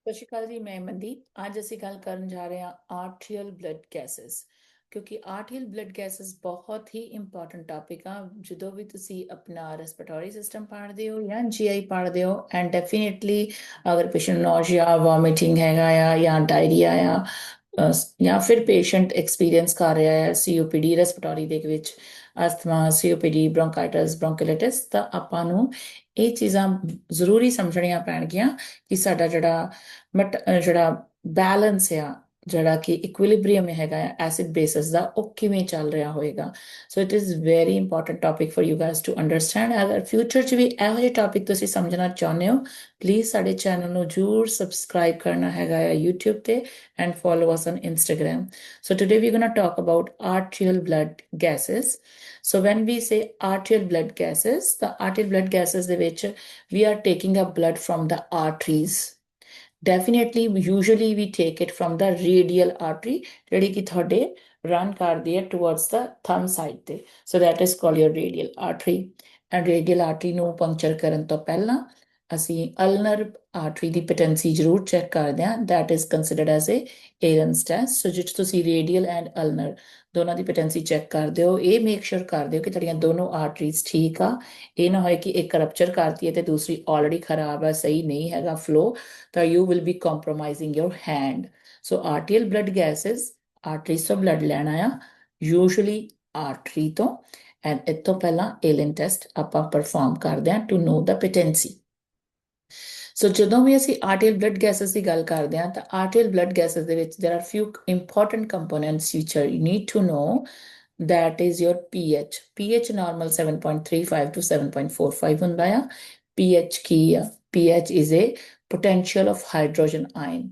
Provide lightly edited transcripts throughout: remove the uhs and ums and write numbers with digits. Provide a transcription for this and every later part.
ਸਤਿ ਸ਼੍ਰੀ ਅਕਾਲ ਜੀ। ਮੈਂ ਮਨਦੀਪ। ਅੱਜ ਅਸੀਂ ਗੱਲ ਕਰਨ ਜਾ ਰਹੇ ਹਾਂ ਆਰਟਰੀਅਲ ਬਲੱਡ ਗੈਸਸ, ਕਿਉਂਕਿ ਆਰਟਰੀਅਲ ਬਲੱਡ ਗੈਸਸ ਬਹੁਤ ਹੀ ਇੰਪੋਰਟੈਂਟ ਟਾਪਿਕ ਆ। ਜਦੋਂ ਵੀ ਤੁਸੀਂ ਆਪਣਾ ਰੈਸਪੀਰੇਟਰੀ ਸਿਸਟਮ ਪੜ੍ਹਦੇ ਹੋ ਜਾਂ ਜੀਆਈ ਪੜ੍ਹਦੇ ਹੋ, ਐਂਡ ਡੈਫੀਨੇਟਲੀ ਅਗਰ ਪੇਸ਼ੈਂਟ ਨੌਸ਼ੀਆ ਵੋਮਿਟਿੰਗ ਹੈਗਾ ਆ ਜਾਂ ਡਾਇਰੀਆ ਆ, ਜਾਂ ਫਿਰ ਪੇਸ਼ੈਂਟ ਐਕਸਪੀਰੀਅੰਸ ਕਰ ਰਿਹਾ ਹੈ ਸੀਓਪੀਡੀ ਰੈਸਪੀਰੇਟਰੀ ਦੇ ਵਿੱਚ, ਅਸਥਮਾ, ਸੀਓਪੀਡੀ, ਬ੍ਰੋਂਕਾਈਟਿਸ, ਬ੍ਰੋਂਕਿਲਿਟਿਸ, ਤਾਂ ਆਪਾਂ ਨੂੰ ਇਹ ਚੀਜ਼ਾਂ ਜ਼ਰੂਰੀ ਸਮਝਣੀਆਂ ਪੈਣਗੀਆਂ ਕਿ ਸਾਡਾ ਜਿਹੜਾ ਬੈਲੈਂਸ ਆ, ਜਿਹੜਾ ਕਿ ਇਕੁਇਲਿਬ੍ਰੀਅਮ ਹੈਗਾ ਆ ਐਸਿਡ ਬੇਸਿਸ ਦਾ, ਉਹ ਕਿਵੇਂ ਚੱਲ ਰਿਹਾ ਹੋਏਗਾ। So it is very important topic for you guys to understand. ਅਗਰ ਫਿਊਚਰ 'ਚ ਵੀ ਇਹੋ ਜਿਹੇ ਟੌਪਿਕ ਤੁਸੀਂ ਸਮਝਣਾ ਚਾਹੁੰਦੇ ਹੋ, ਪਲੀਜ਼ ਸਾਡੇ ਚੈਨਲ ਨੂੰ ਜ਼ਰੂਰ ਸਬਸਕ੍ਰਾਈਬ ਕਰਨਾ ਹੈਗਾ ਆ YouTube ਤੇ, and follow us on Instagram. So today we're going to talk about arterial blood gases. So when we say arterial blood gases, the arterial blood gases ਦੇ ਵਿੱਚ we are taking up blood from the arteries. Definitely, usually we take it from the radial artery, ਜਿਹੜੀ ਕਿ ਤੁਹਾਡੇ run ਕਰਦੀ ਹੈ towards the thumb side ਤੇ. So that is called your radial artery. And radial artery ਨੂੰ puncture ਕਰਨ ਤੋਂ ਪਹਿਲਾਂ ਅਸੀਂ ulnar artery ਦੀ patency ਜ਼ਰੂਰ ਚੈੱਕ ਕਰਦੇ ਹਾਂ. That is considered as a Aaron's test. So ਜਿੱਥੇ ਤੁਸੀਂ radial and ulnar ਦੋਨਾਂ ਦੀ ਪੋਟੈਂਸੀ ਚੈੱਕ ਕਰਦੇ ਹੋ, ਇਹ ਮੇਕ ਸ਼ੋਰ ਕਰਦੇ ਹੋ ਕਿ ਤੁਹਾਡੀਆਂ ਦੋਨੋਂ ਆਰਟਰੀਜ਼ ਠੀਕ ਆ। ਇਹ ਨਾ ਹੋਏ ਕਿ ਇੱਕ ਰਪਚਰ ਕਰਤੀ ਹੈ ਤੇ ਦੂਸਰੀ ਆਲਰੇਡੀ ਖਰਾਬ ਹੈ, ਸਹੀ ਨਹੀਂ ਹੈਗਾ ਫਲੋ, ਤਾਂ you will be compromising your hand. So arterial blood gases, arteries ਤੋਂ ਬਲੱਡ ਲੈਣਾ ਆ, ਯੂਜੂਅਲੀ ਆਰਟਰੀ ਤੋਂ। ਐਂਡ ਇਸ ਤੋਂ ਪਹਿਲਾਂ ਏਲਨ ਟੈਸਟ ਆਪਾਂ ਪਰਫਾਰਮ ਕਰਦੇ ਹਾਂ ਟੂ ਨੋ ਦਾ ਪੋਟੈਂਸੀ। ਸੋ ਜਦੋਂ ਵੀ ਅਸੀਂ ਆਰਟਰੀਅਲ ਬਲੱਡ ਗੈਸਸ ਦੀ ਗੱਲ ਕਰਦੇ ਹਾਂ, ਤਾਂ ਆਰਟਰੀਅਲ ਬਲੱਡ ਗੈਸਸ ਦੇ ਵਿੱਚ there are few important components which you need to know. That is your pH. pH normal 7.35 to 7.45 ਹੁੰਦਾ ਆ। pH ਕੀ ਆ? pH is a potential of hydrogen ion.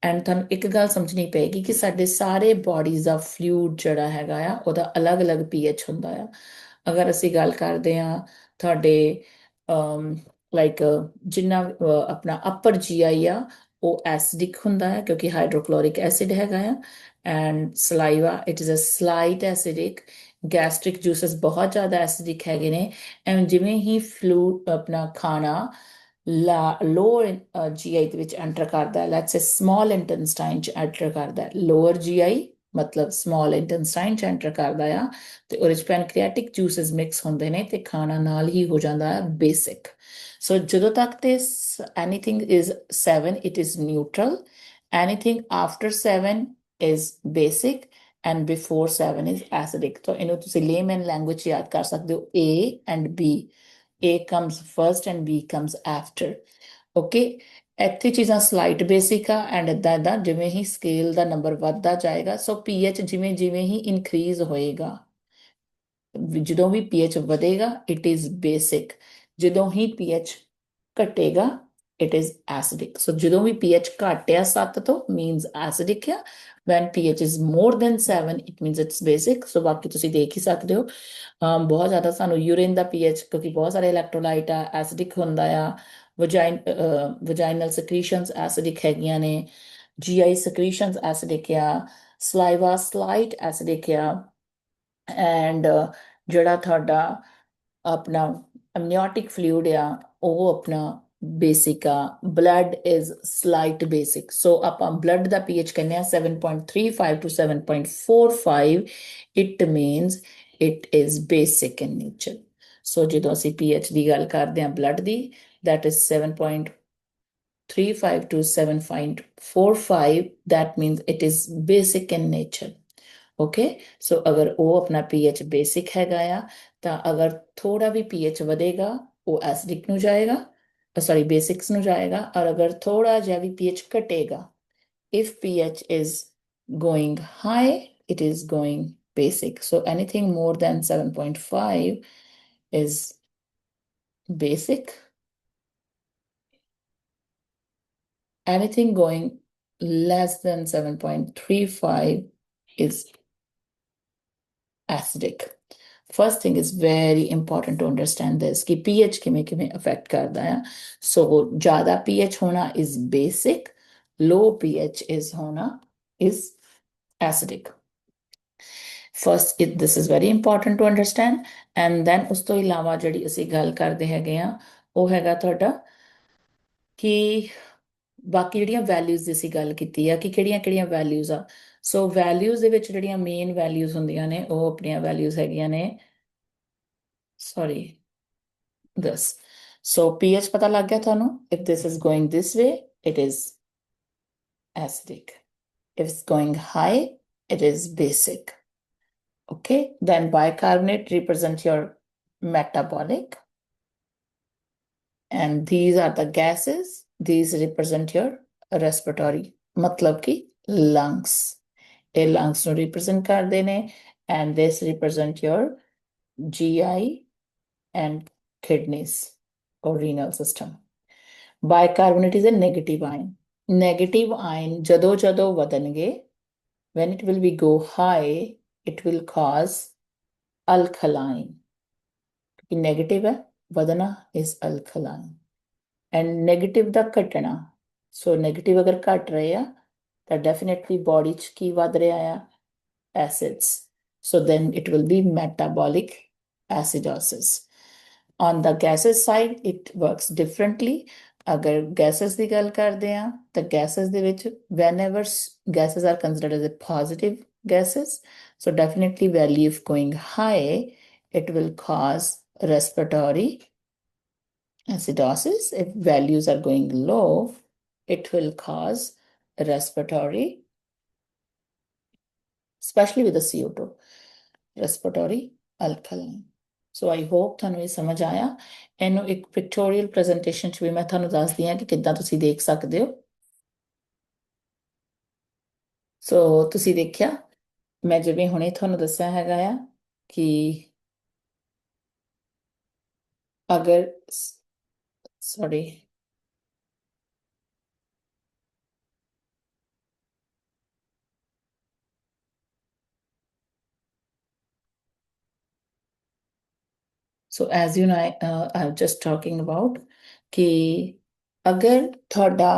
And ਤੁਹਾਨੂੰ ਇੱਕ ਗੱਲ ਸਮਝਣੀ ਪਏਗੀ ਕਿ ਸਾਡੇ ਸਾਰੇ ਬਾਡੀਜ਼ ਦਾ ਫਲੂਇਡ ਜਿਹੜਾ ਹੈਗਾ ਆ, ਉਹਦਾ ਅਲੱਗ-ਅਲੱਗ pH ਹੁੰਦਾ ਆ। ਅਗਰ ਅਸੀਂ ਗੱਲ ਕਰਦੇ ਹਾਂ ਤੁਹਾਡੇ ਲਾਈਕ ਜਿੰਨਾ ਆਪਣਾ ਅਪਰ ਜੀਆਈ ਆ, ਉਹ ਐਸਿਡਿਕ ਹੁੰਦਾ ਹੈ ਕਿਉਂਕਿ ਹਾਈਡਰੋਕਲੋਰਿਕ ਐਸਿਡ ਹੈਗਾ ਆ। And saliva, it is a slight acidic. Gastric juices ਬਹੁਤ ਜ਼ਿਆਦਾ ਐਸਿਡਿਕ ਹੈਗੇ ਨੇ। ਐਂਡ ਜਿਵੇਂ ਹੀ ਆਪਣਾ ਖਾਣਾ ਲੋਅਰ ਜੀਆਈ ਦੇ ਵਿੱਚ ਐਂਟਰ ਕਰਦਾ, ਲੈਟਸ ਸੇ ਸਮਾਲ ਇੰਟੈਸਟਾਈਨ ਚ ਐਂਟਰ ਕਰਦਾ, ਲੋਅਰ ਜੀਆਈ ਮਤਲਬ ਸਮਾਲ ਇੰਟੈਸਟਾਈਨ ਚ ਐਂਟਰ ਕਰਦਾ ਆ, ਤੇ ਉਹਦੇ ਚ ਪੈਨਕ੍ਰੀਆਟਿਕ ਜੂਸਸ ਮਿਕਸ ਹੁੰਦੇ ਨੇ ਤੇ ਖਾਣਾ ਨਾਲ ਹੀ ਹੋ ਜਾਂਦਾ ਹੈ ਬੇਸਿਕ। ਸੋ ਜਦੋਂ ਤੱਕ ਤੇ anything is 7, it is neutral. Anything after 7 is basic, and before 7 is acidic. ਤਾਂ ਇਹਨੂੰ ਤੁਸੀਂ ਲੇਮੈਨ ਲੈਂਗੁਏਜ ਯਾਦ ਕਰ ਸਕਦੇ ਹੋ, A and B. A comes first and B comes after. Okay, ਇੱਥੇ ਚੀਜ਼ਾਂ ਸਲਾਈਟ ਬੇਸਿਕ ਆ, ਐਂਡ ਇੱਦਾਂ ਜਿਵੇਂ ਹੀ ਸਕੇਲ ਦਾ ਨੰਬਰ ਵੱਧਦਾ ਜਾਏਗਾ, ਸੋ ਪੀਐਚ ਜਿਵੇਂ ਜਿਵੇਂ ਹੀ ਇਨਕਰੀਜ਼ ਹੋਏਗਾ, ਜਦੋਂ ਵੀ ਪੀਐਚ ਵਧੇਗਾ ਇਟ ਇਜ਼ ਬੇਸਿਕ, ਜਦੋਂ ਹੀ ਪੀਐਚ ਘਟੇਗਾ ਇਟ ਇਜ਼ ਐਸਿਡਿਕ। ਸੋ ਜਦੋਂ ਵੀ ਪੀਐਚ ਘਟਿਆ 7 ਤੋਂ ਮੀਨਸ ਐਸਿਡਿਕ ਆ। When pH is more than 7 it means it's basic. So ਬਾਕੀ ਤੁਸੀਂ ਦੇਖ ਹੀ ਸਕਦੇ ਹੋ, ਬਹੁਤ ਜ਼ਿਆਦਾ ਸਾਨੂੰ ਯੂਰਿਨ ਦਾ ਪੀਐਚ, ਕਿਉਂਕਿ ਬਹੁਤ ਸਾਰੇ ਇਲੈਕਟ੍ਰੋਲਾਈਟ ਆ, ਐਸਿਡਿਕ ਹੁੰਦਾ ਆ। ਵਜਾਈਨਲ ਸਕ੍ਰੀਸ਼ਨਸ ਐਸਿਡਿਕ ਹੈਗੀਆਂ ਨੇ, ਜੀਆਈ ਸਕ੍ਰੀਸ਼ਨਸ ਐਸਿਡਿਕ ਆ, ਸਲਾਈਵਾ ਸਲਾਈਟ ਐਸਿਡਿਕ ਆ। ਐਂਡ ਜਿਹੜਾ ਤੁਹਾਡਾ ਆਪਣਾ amniotic fluid ਆ, ਉਹ ਆਪਣਾ ਬੇਸਿਕ ਆ। Blood is slight basic. So ਆਪਾਂ ਬਲੱਡ ਦਾ ਪੀਐਚ ਕਹਿੰਦੇ ਆ 7.35 to 7.45, it means it is basic in nature. So ਜਦੋਂ ਅਸੀਂ ਪੀਐਚ ਦੀ ਗੱਲ ਕਰਦੇ ਹਾਂ ਬਲੱਡ ਦੀ, that is 7.35 to 7.45, that means it is basic in nature. Okay, so ਅਗਰ ਉਹ ਆਪਣਾ ਪੀਐਚ ਬੇਸਿਕ ਹੈਗਾ ਆ, ਤਾਂ ਅਗਰ ਥੋੜਾ ਵੀ ਪੀਐਚ ਵਧੇਗਾ ਉਹ ਐਸਿਡਿਕ ਨੂੰ ਜਾਏਗਾ, ਸੌਰੀ ਬੇਸਿਕਸ ਨੂੰ ਜਾਏਗਾ। ਔਰ ਅਗਰ ਥੋੜਾ ਜਿਹਾ ਵੀ pH ਘਟੇਗਾ, if pH is going high, it is going basic. So anything more than 7.5 is basic. Anything going less than 7.35 is acidic. First thing is very important to understand this कि pH किमें affect करता है. So ज़्यादा pH होना is basic, low pH is होना is acidic. First, this is very important to understand. And then ਉਸ ਤੋਂ ਇਲਾਵਾ ਜਿਹੜੀ ਅਸੀਂ ਗੱਲ ਕਰਦੇ ਹੈਗੇ ਆ, ਉਹ ਹੈਗਾ ਤੁਹਾਡਾ ਕਿ ਬਾਕੀ ਜਿਹੜੀਆਂ ਵੈਲਿਊਜ਼ ਦੀ ਅਸੀਂ ਗੱਲ ਕੀਤੀ ਆ ਕਿ ਕਿਹੜੀਆਂ ਵੈਲਿਊਜ਼ ਆ। ਸੋ ਵੈਲਿਊਜ਼ ਦੇ ਵਿੱਚ ਜਿਹੜੀਆਂ ਮੇਨ ਵੈਲਿਊਜ਼ ਹੁੰਦੀਆਂ ਨੇ ਉਹ ਆਪਣੀਆਂ ਵੈਲਿਊਜ਼ ਹੈਗੀਆਂ ਨੇ, ਸੌਰੀ ਦਿਸ। ਸੋ pH ਪਤਾ ਲੱਗ ਗਿਆ ਤੁਹਾਨੂੰ, if this is going this way it is acidic, if it's going high it is basic. Okay, then bicarbonate represent your metabolic, and these are the gases, these represent your respiratory, मतलब कि lungs, ਇਹ lungs ਨੂੰ represent ਕਰਦੇ ਨੇ, and this represent your GI and kidneys or renal system. Bicarbonate is a negative ion. Negative ion ਜਦੋਂ ਵਧਣਗੇ, when it will be go high, it will cause alkaline. क्योंकि negative है, ਵਧਣਾ is alkaline. And negative ਦਾ ਘਟਣਾ, so negative ਅਗਰ ਘਟ ਰਹੇ ਆ ਤਾਂ definitely body ਚ ਕੀ ਵਧ ਰਿਹਾ ਆ, acids. So then it will be metabolic acidosis. On the gases side, it works differently. अगर gases ਦੀ ਗੱਲ ਕਰਦੇ ਆ ਤਾਂ gases ਦੇ ਵਿੱਚ whenever gases are considered as a positive gases, so definitely value of going high, it will cause respiratory acidosis. If values are going low, it will cause respiratory, especially with the CO2, respiratory alkaline. So I hope ਤੁਹਾਨੂੰ ਇਹ ਸਮਝ ਆਇਆ। ਇਹਨੂੰ ਇੱਕ pictorial presentation ਚ ਵੀ ਮੈਂ ਤੁਹਾਨੂੰ ਦੱਸਦੀ ਹਾਂ ਕਿ ਕਿੱਦਾਂ ਤੁਸੀਂ ਦੇਖ ਸਕਦੇ ਹੋ। ਸੋ ਤੁਸੀਂ ਦੇਖਿਆ, ਮੈਂ ਜਿਵੇਂ ਹੁਣੇ ਤੁਹਾਨੂੰ ਦੱਸਿਆ ਹੈਗਾ ਆ ਕਿ ਅਗਰ sorry so as you know, I'm just talking about कि अगर थोड़ा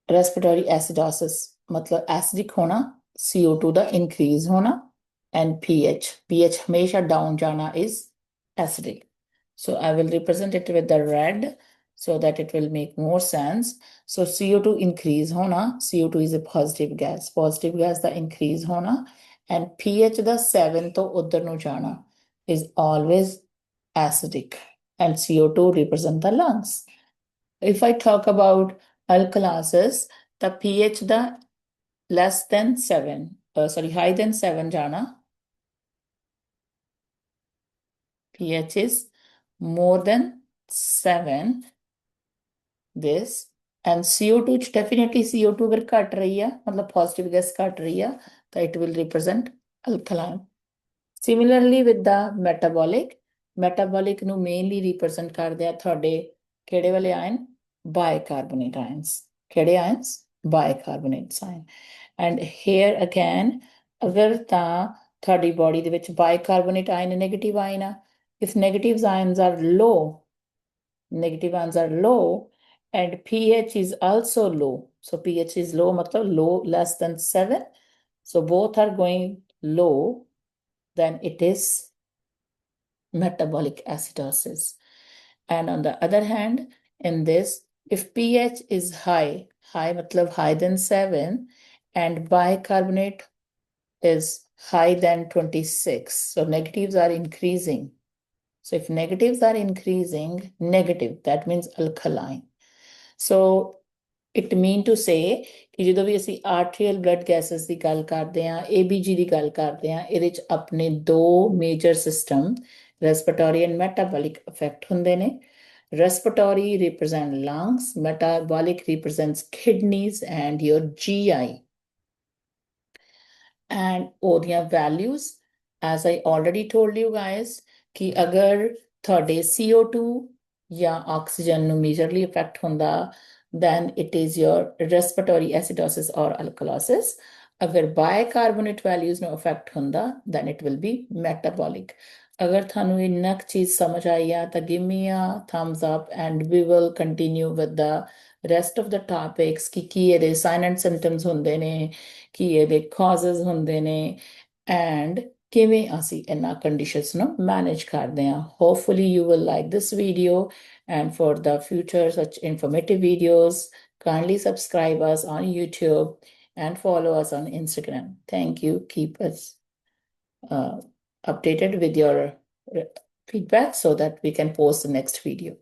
respiratory acidosis मतलब एसिडिक होना, CO2 ਦਾ increase होना, and pH हमेशा down जाना is acidic. So I will represent it with the red so that it will make more sense. So CO2 increase होना, CO2 is a positive gas the increase होना, and pH ਦਾ 7 ਤੋਂ ਉਧਰ ਨੂੰ ਜਾਣਾ is always acidic, and CO2 represent the lungs. If I talk about alkalases, the pH the less than 7, high than 7 jana, pH is more than 7, this, and CO2 definitely CO2 अगर घट रही है, मतलब positive gas घट रही है, तो it will represent alkaline. Similarly with the metabolic ਨੂੰ mainly represent ਕਰਦੇ ਆ ਤੁਹਾਡੇ ਕਿਹੜੇ ਵਾਲੇ ion, bicarbonate ions. ਕਿਹੜੇ ions, bicarbonate ion. And here again, ਅਗਰ ਤਾਂ ਤੁਹਾਡੀ body ਦੇ ਵਿੱਚ bicarbonate ion negative ion ਆ, if negative ions are low, and pH is also low, so pH is low मतलब low less than 7, so both are going low, then it is metabolic acidosis. And on the other hand, in this, if pH is high matlab high than 7, and bicarbonate is high than 26, so negatives are increasing. So if negatives are increasing, negative, that means alkaline. So it mean to say ਕਿ ਜਦੋਂ ਵੀ ਅਸੀਂ arterial blood gases ਦੀ ਗੱਲ ਕਰਦੇ ਹਾਂ, ABG ਦੀ ਗੱਲ ਕਰਦੇ ਹਾਂ, ਇਹਦੇ ਚ ਆਪਣੇ ਦੋ major system respiratory and metabolic effect ਹੁੰਦੇ ਨੇ। Respiratory represent lungs, metabolic represents kidneys and your GI. And ਉਹਦੀਆਂ values, as I already told you guys, ਕਿ ਅਗਰ ਤੁਹਾਡੇ CO2 ਜਾਂ oxygen ਨੂੰ majorly affect ਹੁੰਦਾ, then it is your respiratory acidosis or alkalosis. अगर bicarbonate values ਨੂੰ affect ਹੁੰਦਾ, then it will be metabolic. अगर ਤੁਹਾਨੂੰ ਇੰਨਾ ਕੁ ਚੀਜ਼ ਸਮਝ ਆਈ ਆ ਤਾਂ give me a thumbs up and we will continue with the rest of the topics ਕਿ ਕੀ ਇਹਦੇ sign and symptoms ਹੁੰਦੇ ਨੇ, ਕੀ ਇਹਦੇ causes ਹੁੰਦੇ ਨੇ, and ਕਿਵੇਂ ਅਸੀਂ ਇਹਨਾਂ conditions ਨੂੰ manage ਕਰਦੇ ਹਾਂ. Hopefully you will like this video, and for the future such informative videos, Kindly subscribe us on YouTube and follow us on Instagram. Thank you. Keep us uh, updated with your feedback so that we can post the next video.